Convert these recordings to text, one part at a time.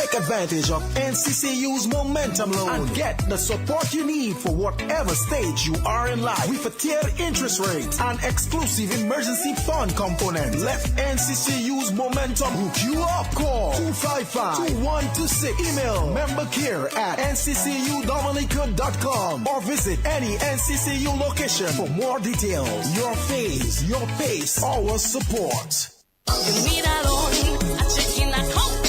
Take advantage of NCCU's Momentum Loan and get the support you need for whatever stage you are in life with a tiered interest rate and exclusive emergency fund component. Let NCCU's Momentum hook you up. Call 255-2126. Email membercare@nccudominica.com or visit any NCCU location for more details. Your phase, your pace, our support. You need a loan, a checking account,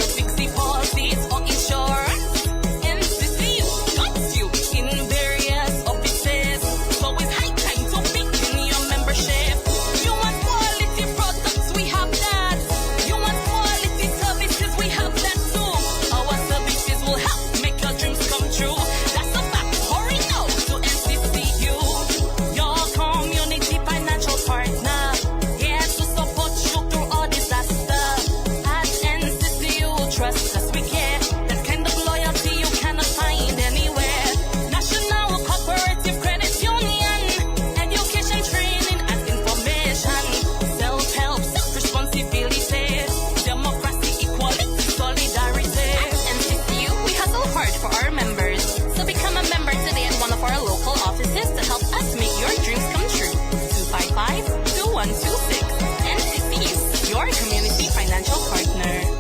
60 policies for insurance. NCCU got you in various offices, so it's high time to begin your membership. You want quality products, we have that. You want quality services, we have that too. Our services will help make your dreams come true. That's a fact. Hurry now to NCCU, your community financial partner. Trust us, we care. That kind of loyalty you cannot find anywhere. National Cooperative Credit Union, education, training, and information. Self-help, self-responsibility, democracy, equality, solidarity. At NCCU, we hustle hard for our members. So become a member today at one of our local offices to help us make your dreams come true. 255-2126. NCCU, your community financial partner.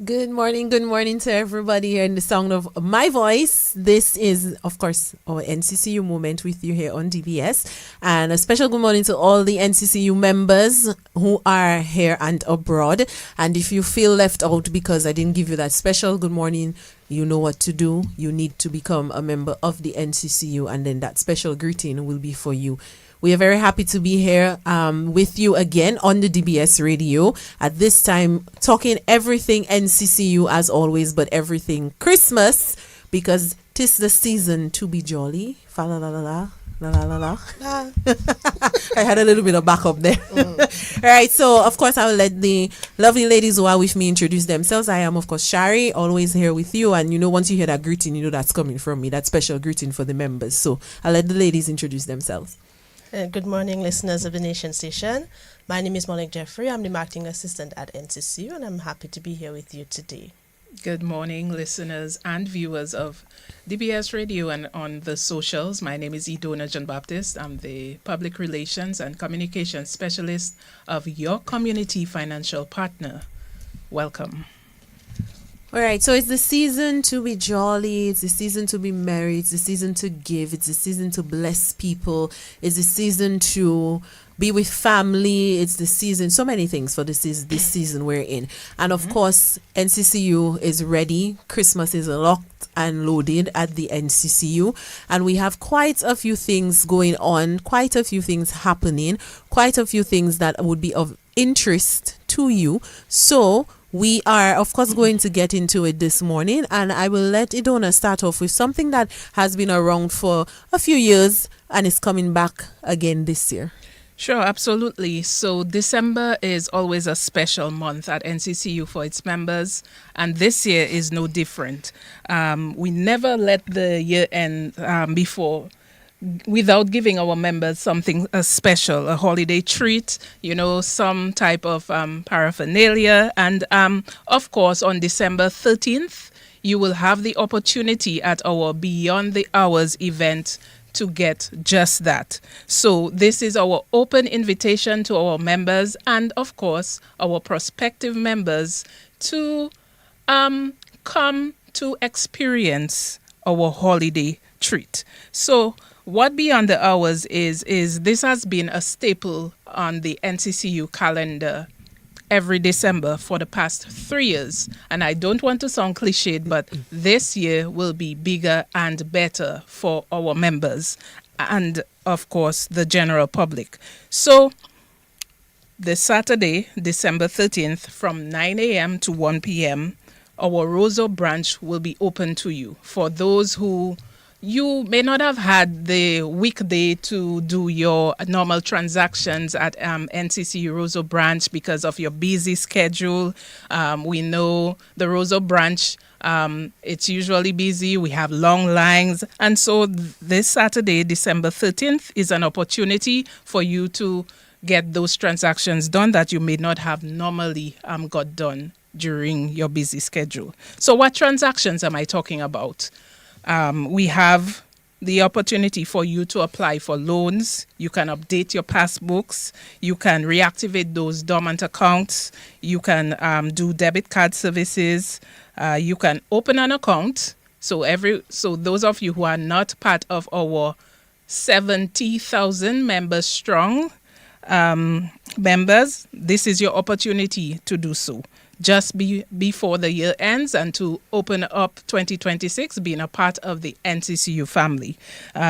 Good morning to everybody here in the sound of my voice. This is, of course, our NCCU moment with you here on DBS. And a special good morning to all the NCCU members who are here and abroad. And if you feel left out because I didn't give you that special good morning, you know what to do. You need to become a member of the NCCU, and then that special greeting will be for you. We are very happy to be here with you again on the DBS radio at this time, talking everything NCCU as always, but everything Christmas, because 'tis the season to be jolly. Fa la la la la. La la la la. I had a little bit of backup there. All right, so of course I will let the lovely ladies who are with me introduce themselves. I am, of course, Shari, always here with you. And you know, once you hear that greeting, you know that's coming from me, that special greeting for the members. So I'll let the ladies introduce themselves. Good morning, listeners of the Nation Station. My name is Monique Jeffrey. I'm the marketing assistant at NCCU, and I'm happy to be here with you today. Good morning, listeners and viewers of DBS Radio and on the socials. My name is Idona John Baptist. I'm the Public Relations and Communications Specialist of your community financial partner. Welcome. All right, so it's the season to be jolly, it's the season to be merry, it's the season to give, it's the season to bless people, it's the season to be with family, it's the season, so many things for this season we're in. And of course, NCCU is ready. Christmas is locked and loaded at the NCCU, and we have quite a few things going on, quite a few things happening, quite a few things that would be of interest to you. So we are, of course, going to get into it this morning, and I will let Idona start off with something that has been around for a few years and is coming back again this year. Sure, absolutely. So December is always a special month at NCCU for its members, and this year is no different. We never let the year end before without giving our members something special, a holiday treat, you know, some type of paraphernalia. And of course, on December 13th, you will have the opportunity at our Beyond the Hours event to get just that. So this is our open invitation to our members and, of course, our prospective members to come to experience our holiday treat. So what Beyond the Hours is this has been a staple on the NCCU calendar every December for the past 3 years. And I don't want to sound cliched, but this year will be bigger and better for our members and, of course, the general public. So this Saturday, December 13th, from 9 a.m. to 1 p.m., our Roseau branch will be open to you. For those who you may not have had the weekday to do your normal transactions at NCCU Roseau branch because of your busy schedule. We know the Roseau branch, it's usually busy. We have long lines. And so this Saturday, December 13th, is an opportunity for you to get those transactions done that you may not have normally got done during your busy schedule. So what transactions am I talking about? We have the opportunity for you to apply for loans. You can update your passbooks. You can reactivate those dormant accounts. You can do debit card services. You can open an account. So those of you who are not part of our 70,000 members strong members, this is your opportunity to do so. Just before the year ends and to open up 2026, being a part of the NCCU family.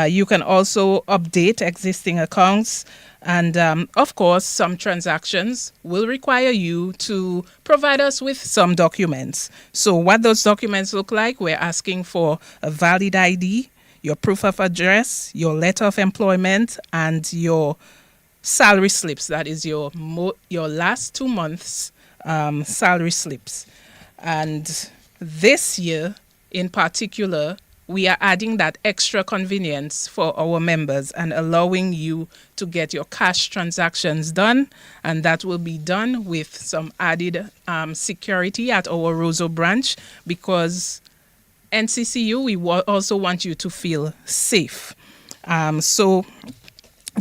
You can also update existing accounts. And of course, some transactions will require you to provide us with some documents. So what those documents look like, we're asking for a valid ID, your proof of address, your letter of employment, and your salary slips. That is your last 2 months salary slips. And this year in particular, we are adding that extra convenience for our members and allowing you to get your cash transactions done. And that will be done with some added security at our Roseau branch, because NCCU, we also want you to feel safe. So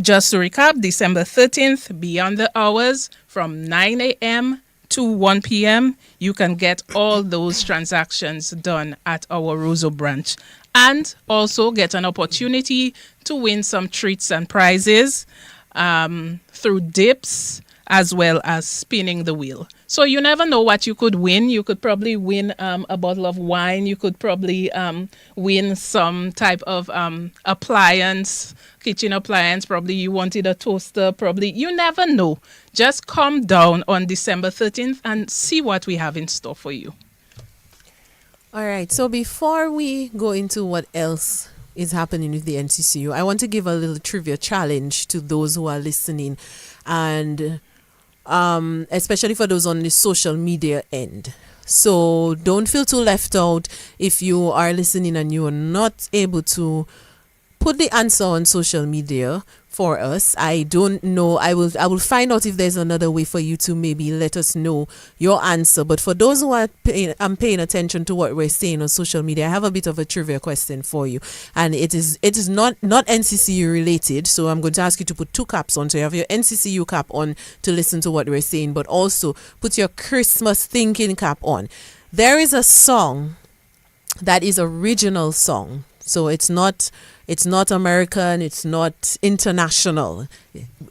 just to recap, December 13th, beyond the hours, from 9 a.m. to 1 p.m., you can get all those transactions done at our Roseau branch, and also get an opportunity to win some treats and prizes through dips as well as spinning the wheel. So you never know what you could win. You could probably win a bottle of wine. You could probably win some type of appliance, kitchen appliance. Probably you wanted a toaster. Probably, you never know. Just come down on December 13th and see what we have in store for you. All right. So before we go into what else is happening with the NCCU, I want to give a little trivia challenge to those who are listening, and especially for those on the social media end. So don't feel too left out if you are listening and you are not able to put the answer on social media for us. I don't know. I will find out if there's another way for you to maybe let us know your answer. But for those who are paying attention to what we're saying on social media, I have a bit of a trivia question for you, and it is not NCCU related. So I'm going to ask you to put two caps on. So you have your NCCU cap on to listen to what we're saying, but also put your Christmas thinking cap on. There is a song that is original song. So it's not American, it's not international.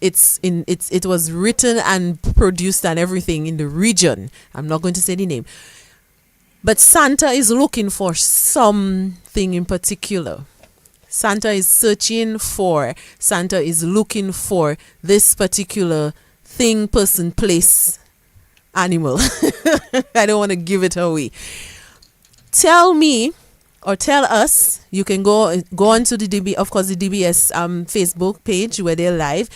It was written and produced and everything in the region. I'm not going to say the name. But Santa is looking for something in particular. Santa is searching for, Santa is looking for this particular thing, person, place, animal. I don't want to give it away. Tell me, or tell us, you can go on to the DBS Facebook page where they're live.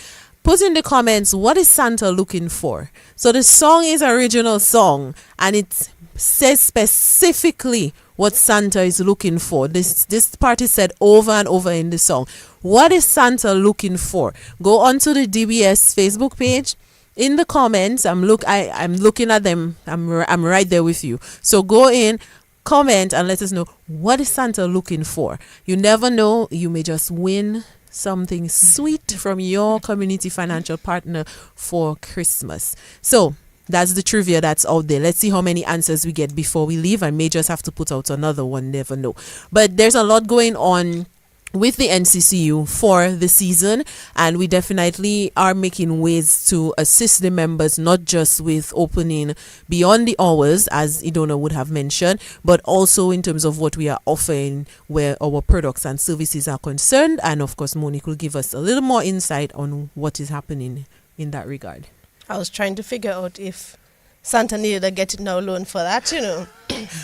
Put in the comments, what is Santa looking for? So the song is an original song, and it says specifically what Santa is looking for. This part is said over and over in the song. What is Santa looking for? Go on to the DBS Facebook page. In the comments, I'm looking at them. I'm right there with you. So go in, comment, and let us know, what is Santa looking for? You never know, you may just win something sweet from your community financial partner for Christmas. So that's the trivia that's out there. Let's see how many answers we get before we leave. I may just have to put out another one, never know. But there's a lot going on with the NCCU for the season, and we definitely are making ways to assist the members, not just with opening beyond the hours, as Idona would have mentioned, but also in terms of what we are offering where our products and services are concerned. And of course, Monique will give us a little more insight on what is happening in that regard. I was trying to figure out if Santa needed a Get It Now loan for that,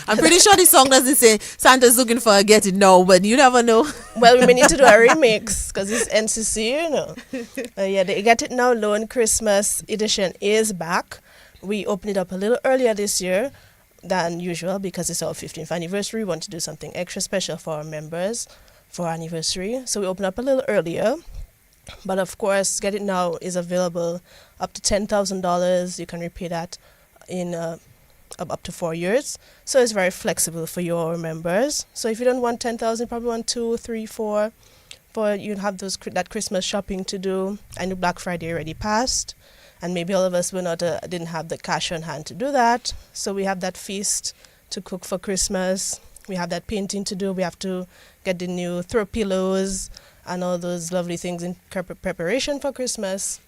I'm pretty sure the song doesn't say Santa's looking for a get it now, but you never know. Well, we may need to do a remix because it's NCC, you know. Yeah, the Get It Now Loan Christmas edition is back. We opened it up a little earlier this year than usual because it's our 15th anniversary. We want to do something extra special for our members for our anniversary. So we opened up a little earlier. But of course, Get It Now is available up to $10,000. You can repay that in up to 4 years. So it's very flexible for your members. So if you don't want 10,000, you probably want 2, 3, 4. But you have that Christmas shopping to do. I know Black Friday already passed, and maybe all of us didn't have the cash on hand to do that. So we have that feast to cook for Christmas. We have that painting to do. We have to get the new throw pillows and all those lovely things in preparation for Christmas.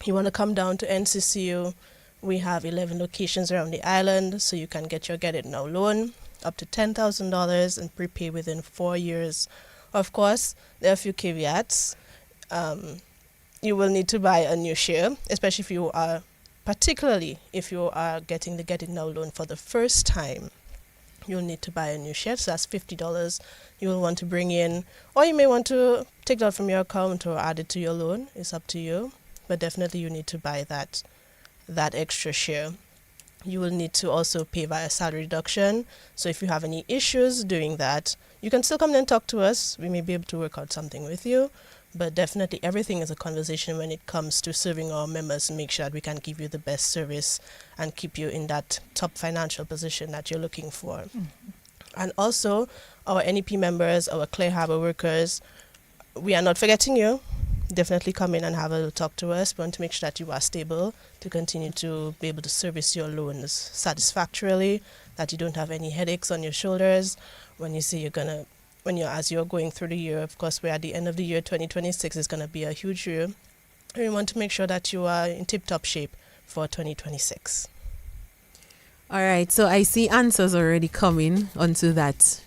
You want to come down to NCCU. We have 11 locations around the island, so you can get your Get It Now loan up to $10,000 and prepay within 4 years. Of course, there are a few caveats. You will need to buy a new share, especially particularly if you are getting the Get It Now loan for the first time. You'll need to buy a new share, so that's $50 you will want to bring in, or you may want to take that from your account or add it to your loan. It's up to you, but definitely you need to buy that extra share. You will need to also pay via salary deduction, so if you have any issues doing that, you can still come and talk to us. We may be able to work out something with you, but definitely everything is a conversation when it comes to serving our members and make sure that we can give you the best service and keep you in that top financial position that you're looking for. And also, our NEP members, our Clear Harbor workers, we are not forgetting you. Definitely come in and have a little talk to us. We want to make sure that you are stable to continue to be able to service your loans satisfactorily, that you don't have any headaches on your shoulders when you say as you're going through the year. Of course, we're at the end of the year. 2026 is going to be a huge year. And we want to make sure that you are in tip-top shape for 2026. All right, so I see answers already coming onto that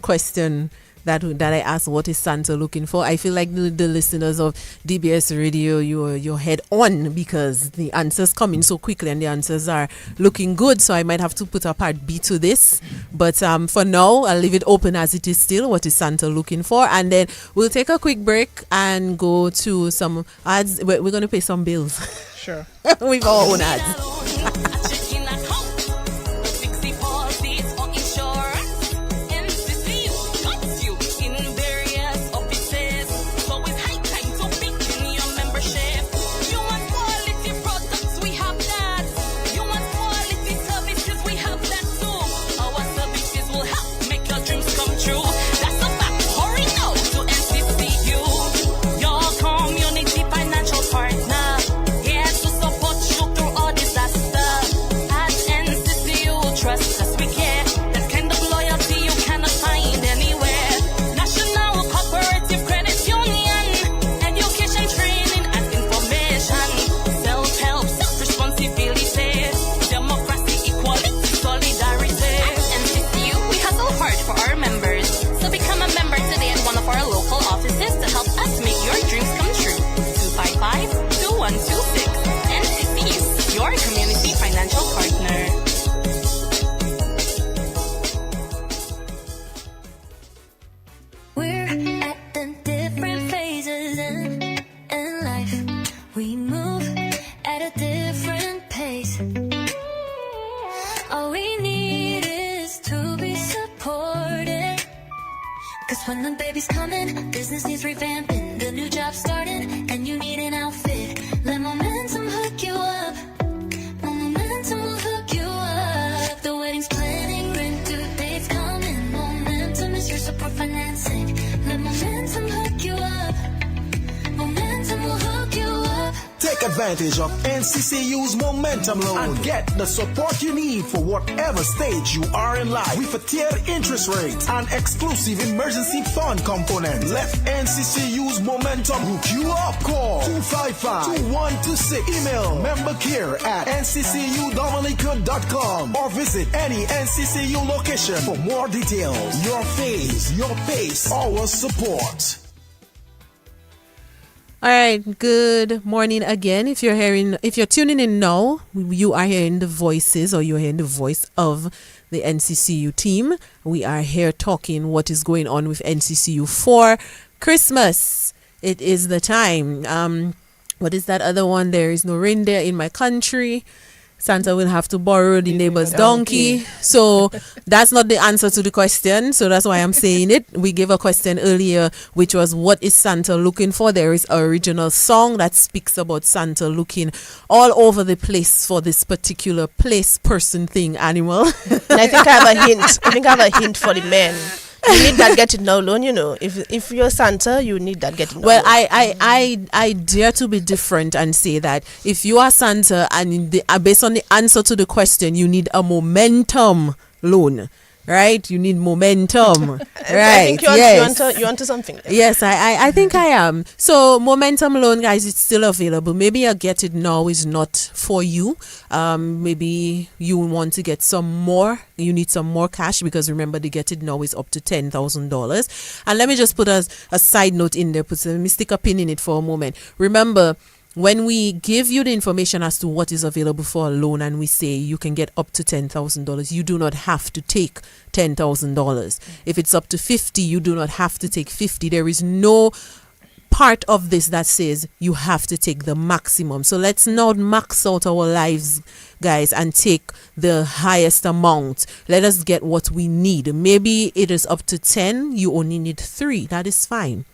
question that I asked, what is Santa looking for? I feel like the listeners of DBS Radio, you're head on because the answers come in so quickly and the answers are looking good. So I might have to put a part B to this. But for now, I'll leave it open as it is still. What is Santa looking for? And then we'll take a quick break and go to some ads. We're going to pay some bills. Sure. With our own ads. When the baby's coming, business needs revamping, the new job starting, and you need an outfit. Let momentum hook you up. Momentum will hook you up. The wedding's planning, rent due dates coming. Momentum is your support financing. Let momentum hook you up. Momentum will hook you up. Take advantage of NCCU's Momentum Loan and get the support you need for whatever stage you are in life with a tiered interest rate and exclusive emergency fund component. Let NCCU's Momentum hook you up. Call 255-2126. Email membercare@nccudominica.com or visit any NCCU location for more details. Your phase, your pace, our support. All right, good morning again. If you're tuning in now, you are hearing the voices, or you're hearing the voice of the NCCU team. We are here talking what is going on with NCCU for Christmas. It is the time. What is that other one? There is no reindeer in my country. Santa will have to borrow the neighbor's donkey. So that's not the answer to the question. So that's why I'm saying it. We gave a question earlier, which was, what is Santa looking for? There is an original song that speaks about Santa looking all over the place for this particular place, person, thing, animal. And I think I have a hint. I think I have a hint for the men. You need that get it now loan, If you're Santa, you need that get it now Well, loan. I dare to be different and say that if you are Santa and based on the answer to the question, you need a momentum loan. Right? You need momentum. Right. I think you onto something there. Yes, I think I am. So momentum loan, guys, it's still available. Maybe a get it now is not for you. Maybe you want to get some more. You need some more cash, because remember, the get it now is up to $10,000. And let me just put a side note in there. Let me stick a pin in it for a moment. Remember, when we give you the information as to what is available for a loan and we say you can get up to $10,000, you do not have to take $10,000. If it's up to 50, you do not have to take 50. There is no part of this that says you have to take the maximum. So let's not max out our lives, guys, and take the highest amount. Let us get what we need. Maybe it is up to 10, you only need 3. That is fine.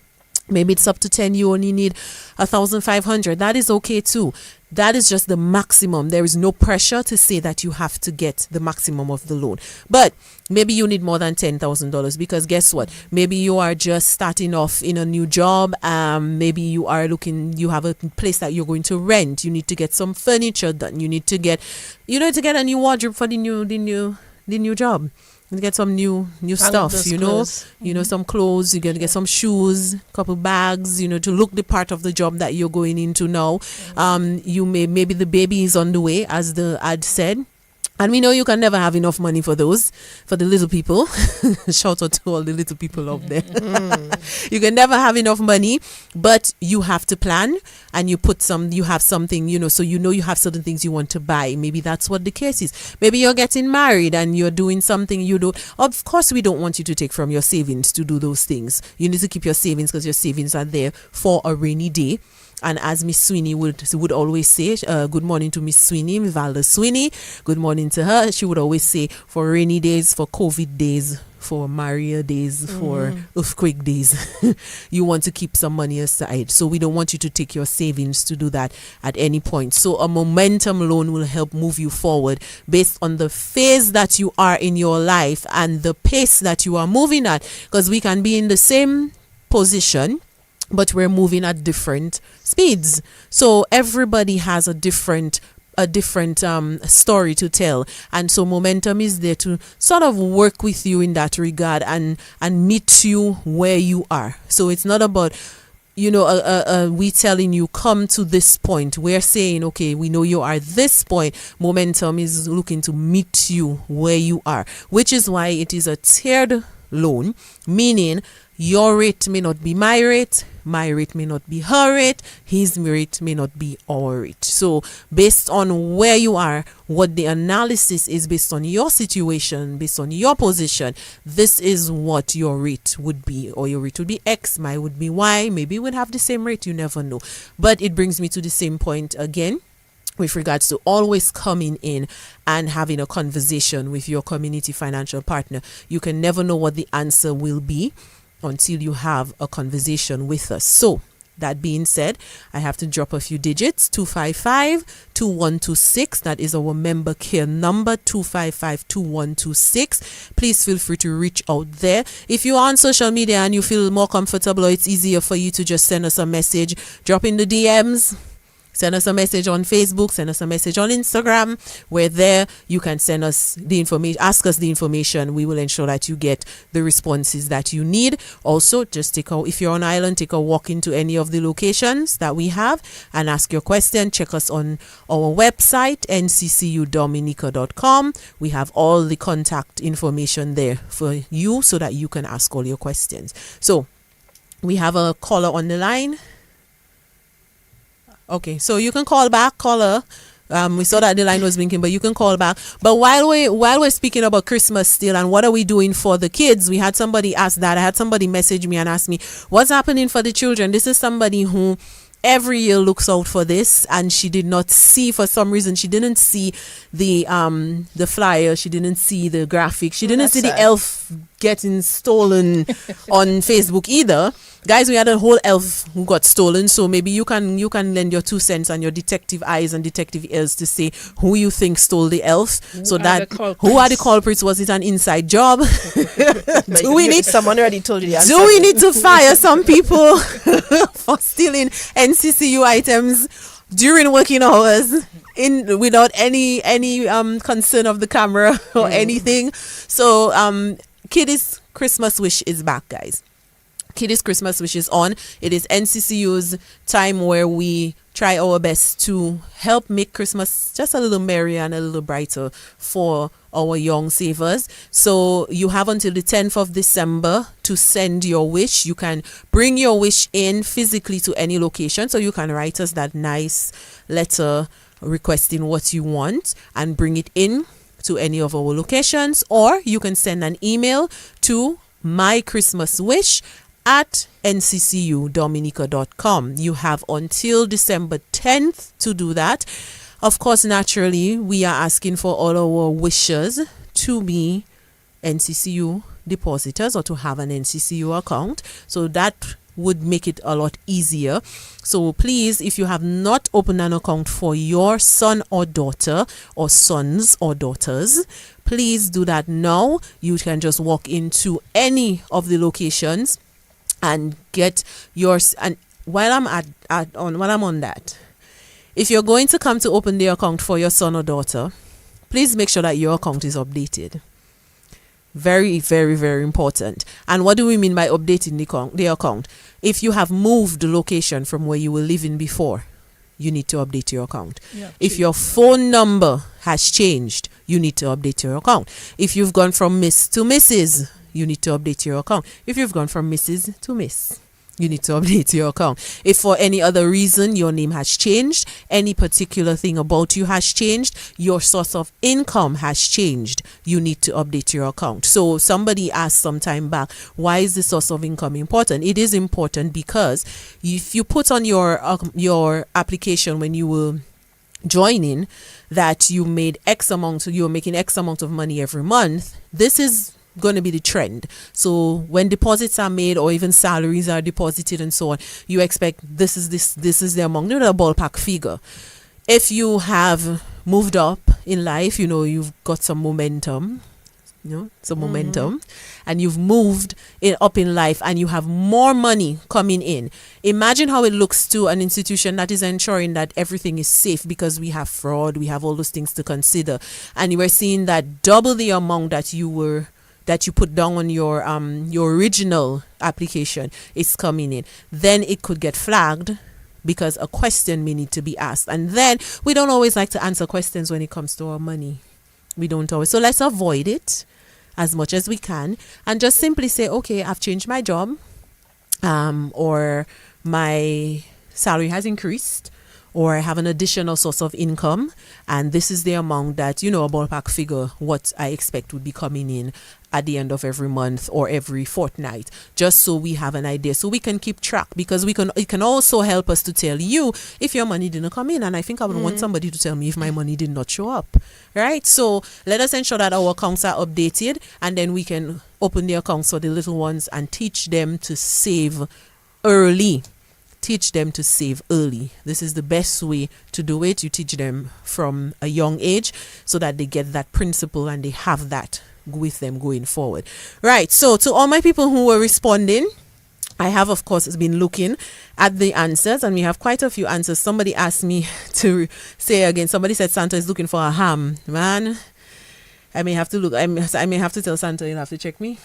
Maybe it's up to 10, you only need 1,500. That is okay too. That is just the maximum. There is no pressure to say that you have to get the maximum of the loan. But maybe you need more than $10,000, because guess what? Maybe you are just starting off in a new job. Maybe you have a place that you're going to rent. You need to get some furniture done. You need to get a new wardrobe for the new job. You get some new stuff, some clothes, you get some shoes, couple bags, to look the part of the job that you're going into now. Maybe the baby is on the way, as the ad said. And we know you can never have enough money for the little people. Shout out to all the little people out there. You can never have enough money, but you have to plan, and you have something, so you have certain things you want to buy. Maybe that's what the case is. Maybe you're getting married and you're doing something you don't. Of course, we don't want you to take from your savings to do those things. You need to keep your savings, because your savings are there for a rainy day. And as Miss Sweeney would always say, good morning to Miss Sweeney, Valda Sweeney, good morning to her. She would always say, for rainy days, for COVID days, for Maria days, for earthquake days, you want to keep some money aside. So we don't want you to take your savings to do that at any point. So a momentum loan will help move you forward based on the phase that you are in your life and the pace that you are moving at, because we can be in the same position, but we're moving at different speeds. So everybody has a different story to tell, and so momentum is there to sort of work with you in that regard and meet you where you are. So it's not about we telling you come to this point. We're saying, okay, we know you are this point. Momentum is looking to meet you where you are, which is why it is a tiered loan, meaning your rate may not be my rate may not be her rate, his rate may not be our rate. So based on where you are, what the analysis is based on your situation, based on your position, this is what your rate would be, or your rate would be X, mine would be Y, maybe we'd have the same rate, you never know. But it brings me to the same point again, with regards to always coming in and having a conversation with your community financial partner. You can never know what the answer will be until you have a conversation with us. So that being said, I have to drop a few digits. 255-2126. That is our member care number, 255-2126. Please feel free to reach out there. If you are on social media and you feel more comfortable, or it's easier for you to just send us a message, drop in the DMs. Send us a message on Facebook, send us a message on Instagram. We're there. You can send us the information, ask us the information. We will ensure that you get the responses that you need. Also, just if you're on island, take a walk into any of the locations that we have and ask your question. Check us on our website, nccudominica.com. We have all the contact information there for you so that you can ask all your questions. So, we have a caller on the line. Okay, so you can call back, caller. We saw that the line was blinking, but you can call back. But while we're speaking about Christmas still and what are we doing for the kids, we had somebody ask that. I had somebody message me and ask me, what's happening for the children? This is somebody who every year looks out for this, and she did not see, for some reason, she didn't see the flyer, she didn't see the graphic, she didn't see the elf getting stolen on Facebook either. Guys, we had a whole elf who got stolen, so maybe you can lend your 2 cents and your detective eyes and detective ears to say who you think stole the elf. Who are the culprits? Was it an inside job? Do we need someone already told you the answer? Do we need to fire some people for stealing NCCU items during working hours without any concern of the camera or anything? So Kiddies Christmas Wish is back, guys. Kiddies Christmas Wish is on. It is NCCU's time where we try our best to help make Christmas just a little merrier and a little brighter for our young savers. So you have until the 10th of December to send your wish. You can bring your wish in physically to any location. So you can write us that nice letter requesting what you want and bring it in to any of our locations, or you can send an email to mychristmaswish@nccudominica.com. You have until December 10th to do that. Of course, naturally, we are asking for all our wishers to be NCCU depositors or to have an NCCU account. So that would make it a lot easier. So please, if you have not opened an account for your son or daughter, or sons or daughters, please do that now. You can just walk into any of the locations and get yours. And while I'm on that, if you're going to come to open the account for your son or daughter, please make sure that your account is updated. Very, very, very important. And what do we mean by updating the account? If you have moved the location from where you were living before, you need to update your account. Yeah, if your phone number has changed, you need to update your account. If you've gone from Miss to Mrs., you need to update your account. If you've gone from Mrs. to Miss, you need to update your account. If for any other reason your name has changed, any particular thing about you has changed, your source of income has changed, you need to update your account. So somebody asked some time back, why is the source of income important? It is important because if you put on your application when you were joining that you made X amount, so you're making X amount of money every month, this is going to be the trend. So when deposits are made or even salaries are deposited and so on, you expect this is the amount, a ballpark figure. If you have moved up in life, you've got some momentum, and you've moved up in life and you have more money coming in. Imagine how it looks to an institution that is ensuring that everything is safe, because we have fraud, we have all those things to consider, and you are seeing that double the amount that you put down on your original application is coming in. Then it could get flagged because a question may need to be asked. And then we don't always like to answer questions when it comes to our money. We don't always. So let's avoid it as much as we can and just simply say, okay, I've changed my job, or my salary has increased, or I have an additional source of income, and this is the amount that, a ballpark figure, what I expect would be coming in at the end of every month or every fortnight, just so we have an idea, so we can keep track, because it can also help us to tell you if your money didn't come in, and I think I would want somebody to tell me if my money did not show up, right? So let us ensure that our accounts are updated, and then we can open the accounts for the little ones and teach them to save early. Teach them to save early. This is the best way to do it. You teach them from a young age so that they get that principle and they have that with them going forward. Right. So to all my people who were responding, I have, of course, been looking at the answers, and we have quite a few answers. Somebody asked me to say again, somebody said Santa is looking for a ham. Man, I may have to look. I may have to tell Santa, you'll have to check me.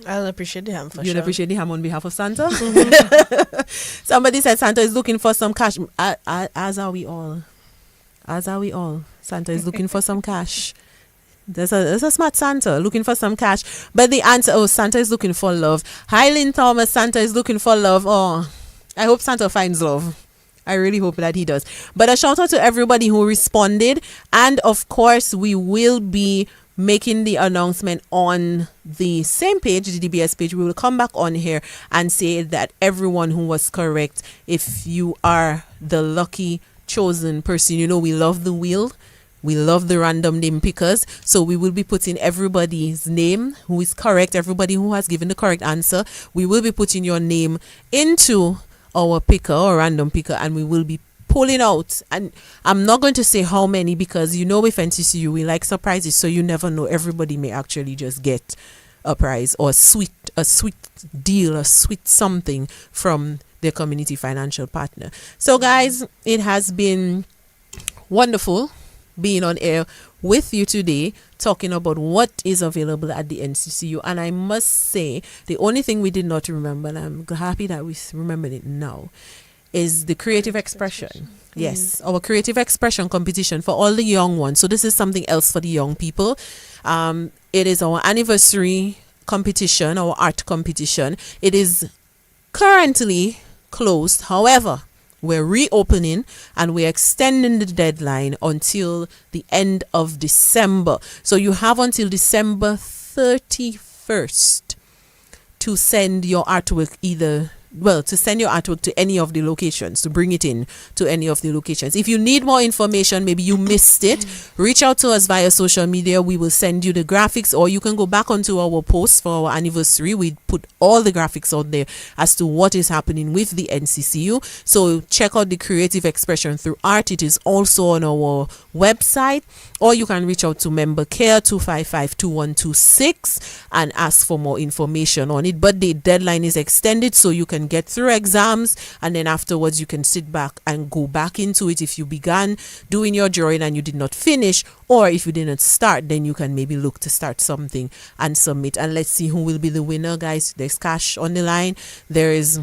I'll appreciate the ham for sure. You'll appreciate the ham on behalf of Santa? Somebody said Santa is looking for some cash. As are we all. Santa is looking for some cash. There's a smart Santa looking for some cash. But the answer, Santa is looking for love. Hi, Lynn Thomas, Santa is looking for love. Oh, I hope Santa finds love. I really hope that he does. But a shout out to everybody who responded. And of course, we will be making the announcement on the same page, the DBS page. We will come back on here and say that everyone who was correct, if you are the lucky chosen person, you know, we love the wheel. We love the random name pickers. So we will be putting everybody's name who is correct, everybody who has given the correct answer. We will be putting your name into our picker or random picker, and we will be pulling out. And I'm not going to say how many, because you know with NCCU we like surprises, so you never know. Everybody may actually just get a prize or a sweet deal, a sweet something from their community financial partner. So guys, it has been wonderful being on air with you today, talking about what is available at the NCCU. And I must say, the only thing we did not remember, and I'm happy that we remembered it now, is the creative expression. Yes, our creative expression competition for all the young ones. So this is something else for the young people. It is our anniversary competition, our art competition. It is currently closed. However, we're reopening and we're extending the deadline until the end of December. So you have until December 31st to send your artwork to any of the locations, to bring it in to any of the locations. If you need more information, maybe you missed it, reach out to us via social media. We will send you the graphics, or you can go back onto our post for our anniversary. We put all the graphics out there as to what is happening with the NCCU. So check out the creative expression through art. It is also on our website, or you can reach out to member care 255-2126 and ask for more information on it. But the deadline is extended, so you can get through exams, and then afterwards you can sit back and go back into it. If you began doing your drawing and you did not finish, or if you didn't start, then you can maybe look to start something and submit. And let's see who will be the winner, guys. There's cash on the line, there is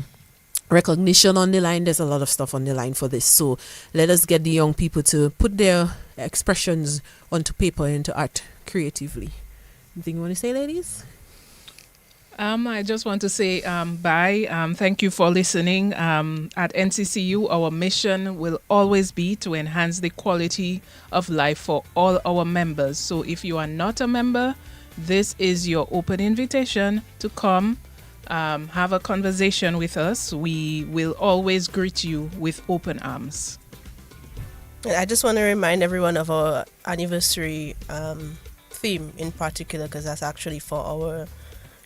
recognition on the line, there's a lot of stuff on the line for this. So let us get the young people to put their expressions onto paper, into art creatively. Anything you want to say, ladies? I just want to say bye. Thank you for listening. At NCCU, our mission will always be to enhance the quality of life for all our members. So if you are not a member, this is your open invitation to come, have a conversation with us. We will always greet you with open arms. I just want to remind everyone of our anniversary theme in particular, because that's actually for our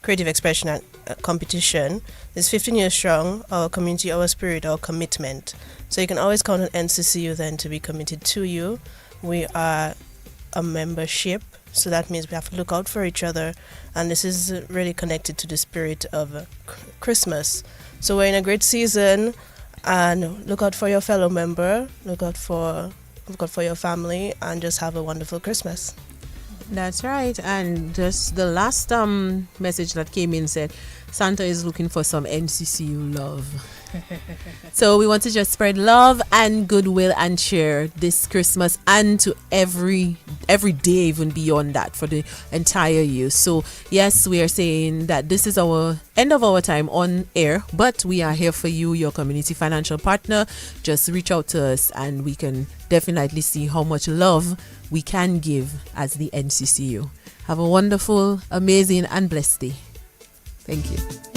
creative expression competition. It's 15 years strong, our community, our spirit, our commitment. So you can always count on NCCU then to be committed to you. We are a membership, so that means we have to look out for each other, and this is really connected to the spirit of Christmas. So we're in a great season, and look out for your fellow member, look out for your family, and just have a wonderful Christmas. That's right. And just the last message that came in said Santa is looking for some NCCU love. So we want to just spread love and goodwill and cheer this Christmas, and to every day, even beyond that, for the entire year. So yes, we are saying that this is our end of our time on air, but we are here for you, your community financial partner. Just reach out to us and we can definitely see how much love we can give as the NCCU. Have a wonderful, amazing and blessed day. Thank you.